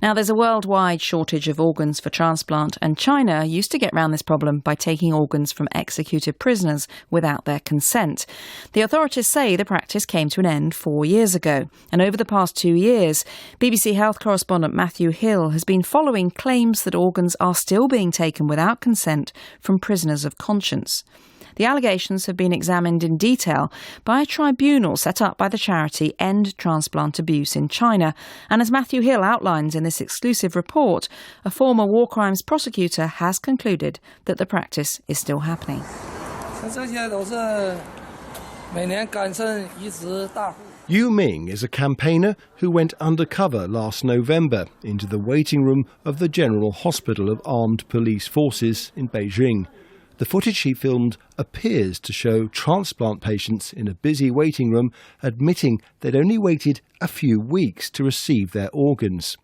Now, there's a worldwide shortage of organs for transplant, and China used to get around this problem by taking organs from executed prisoners without their consent. The authorities say the practice came to an end 4 years ago, and over the past 2 years, BBC Health correspondent Matthew Hill has been following claims that organs are still being taken without consent from prisoners of conscience. The allegations have been examined in detail by a tribunal set up by the charity End Transplant Abuse in China. And as Matthew Hill outlines in this exclusive report, a former war crimes prosecutor has concluded that the practice is still happening. Yu Ming is a campaigner who went undercover last November into the waiting room of the General Hospital of Armed Police Forces in Beijing. The footage he filmed appears to show transplant patients in a busy waiting room admitting they'd only waited a few weeks to receive their organs.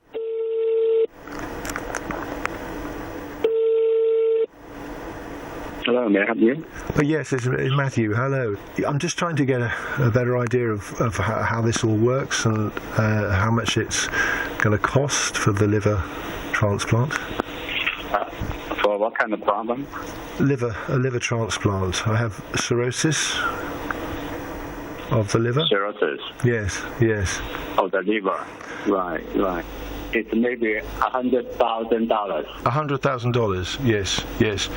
Hello, may I help you? Yes, it's Matthew. Hello. I'm just trying to get a better idea of how this all works and how much it's going to cost for the liver transplant. For what kind of problem? A liver transplant. I have cirrhosis of the liver. Cirrhosis? Yes. Oh, the liver. Right. It's maybe $100,000. $100,000, yes.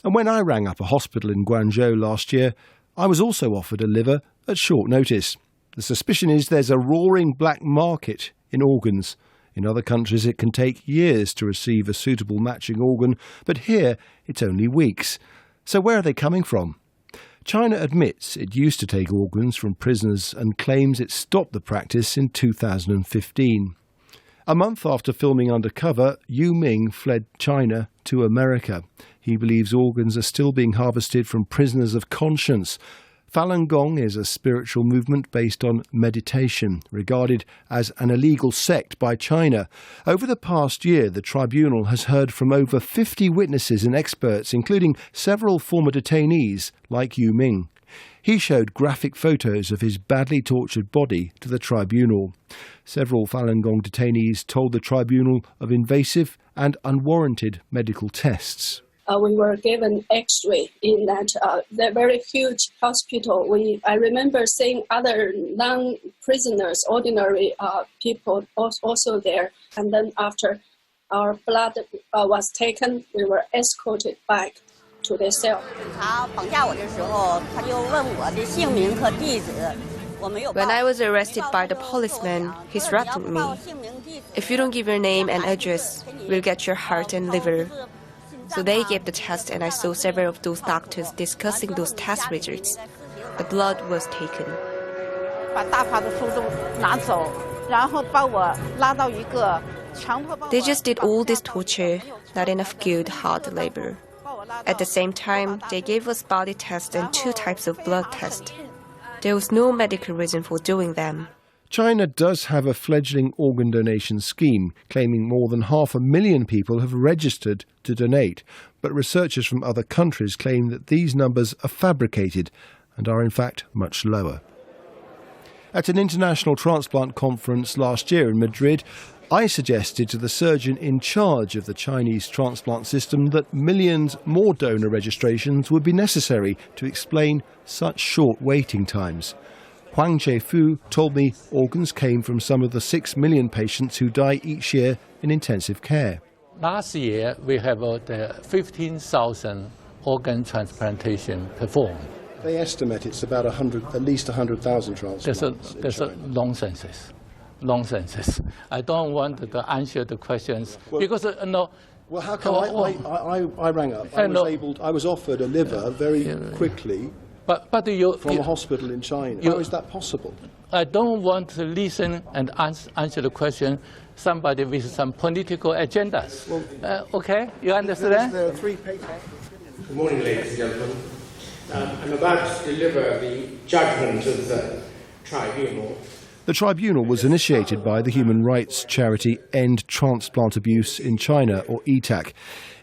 And when I rang up a hospital in Guangzhou last year, I was also offered a liver at short notice. The suspicion is there's a roaring black market in organs. In other countries, it can take years to receive a suitable matching organ, but here it's only weeks. So where are they coming from? China admits it used to take organs from prisoners and claims it stopped the practice in 2015. A month after filming undercover, Yu Ming fled China to America. He believes organs are still being harvested from prisoners of conscience. Falun Gong is a spiritual movement based on meditation, regarded as an illegal sect by China. Over the past year, the tribunal has heard from over 50 witnesses and experts, including several former detainees like Yu Ming. He showed graphic photos of his badly tortured body to the tribunal. Several Falun Gong detainees told the tribunal of invasive and unwarranted medical tests. We were given X-ray in that very huge hospital. I remember seeing other non-prisoners, ordinary people also there. And then after our blood was taken, we were escorted back to the cell. When I was arrested by the policeman, he threatened me. If you don't give your name and address, we'll get your heart and liver. So they gave the test, and I saw several of those doctors discussing those test results. The blood was taken. They just did all this torture, not enough good hard labor. At the same time, they gave us body tests and 2 types of blood tests. There was no medical reason for doing them. China does have a fledgling organ donation scheme, claiming more than 500,000 people have registered to donate. But researchers from other countries claim that these numbers are fabricated and are in fact much lower. At an international transplant conference last year in Madrid, I suggested to the surgeon in charge of the Chinese transplant system that millions more donor registrations would be necessary to explain such short waiting times. Huang Jiefu told me organs came from some of the 6 million patients who die each year in intensive care. Last year, we have 15,000 organ transplantation performed. They estimate it's about at least 100,000 transplants. That's nonsense. I don't want to answer the questions because no. Well, how come I rang up? I was offered a liver very quickly. But from a hospital in China. How is that possible? I don't want to listen and answer the question somebody with some political agendas. Well, okay, you understand? There are 3 papers. Good morning, ladies and gentlemen. I'm about to deliver the judgment of the tribunal. The tribunal was initiated by the human rights charity End Transplant Abuse in China, or ETAC.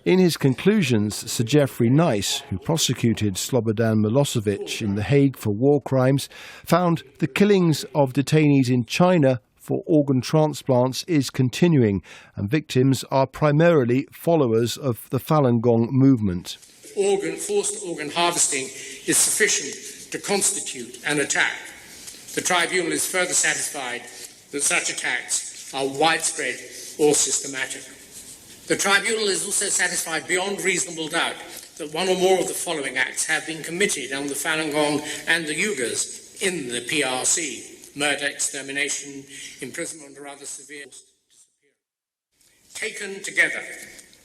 In his conclusions, Sir Geoffrey Nice, who prosecuted Slobodan Milosevic in The Hague for war crimes, found the killings of detainees in China for organ transplants is continuing, and victims are primarily followers of the Falun Gong movement. Forced organ harvesting is sufficient to constitute an attack. The tribunal is further satisfied that such attacks are widespread or systematic. The tribunal is also satisfied beyond reasonable doubt that one or more of the following acts have been committed on the Falun Gong and the Uyghurs in the PRC: murder, extermination, imprisonment or other severe. Taken together,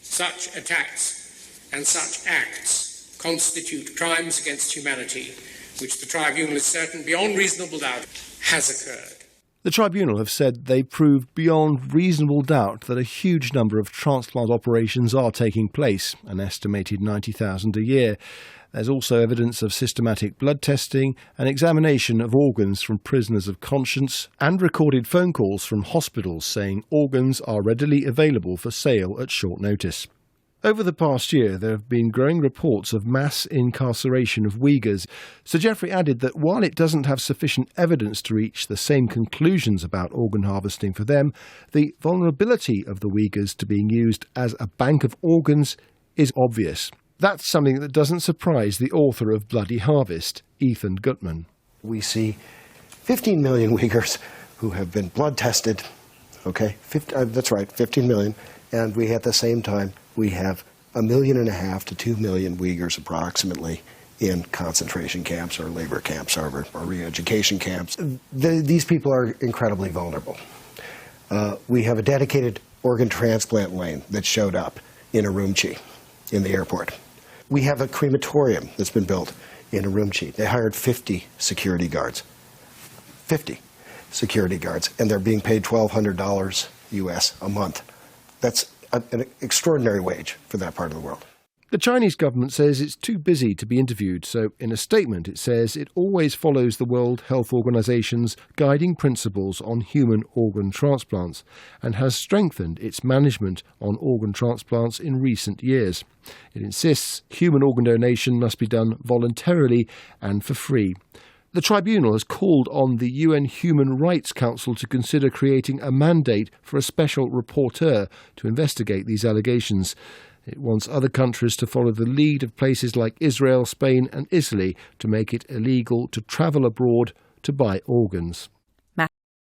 such attacks and such acts constitute crimes against humanity, which the tribunal is certain beyond reasonable doubt has occurred. The tribunal have said they proved beyond reasonable doubt that a huge number of transplant operations are taking place, an estimated 90,000 a year. There's also evidence of systematic blood testing and examination of organs from prisoners of conscience, and recorded phone calls from hospitals saying organs are readily available for sale at short notice. Over the past year, there have been growing reports of mass incarceration of Uyghurs. Sir Geoffrey added that while it doesn't have sufficient evidence to reach the same conclusions about organ harvesting for them, the vulnerability of the Uyghurs to being used as a bank of organs is obvious. That's something that doesn't surprise the author of Bloody Harvest, Ethan Gutman. We see 15 million Uyghurs who have been blood tested, that's right, 15 million, and we at the same time we have 1.5 million to 2 million Uyghurs approximately in concentration camps or labor camps or re-education camps. These people are incredibly vulnerable. We have a dedicated organ transplant lane that showed up in Urumqi in the airport. We have a crematorium that's been built in Urumqi. They hired 50 security guards. 50 security guards, and they're being paid $1,200 US a month. That's an extraordinary wage for that part of the world. The Chinese government says it's too busy to be interviewed, so in a statement it says it always follows the World Health Organization's guiding principles on human organ transplants and has strengthened its management on organ transplants in recent years. It insists human organ donation must be done voluntarily and for free. The tribunal has called on the UN Human Rights Council to consider creating a mandate for a special rapporteur to investigate these allegations. It wants other countries to follow the lead of places like Israel, Spain and Italy to make it illegal to travel abroad to buy organs.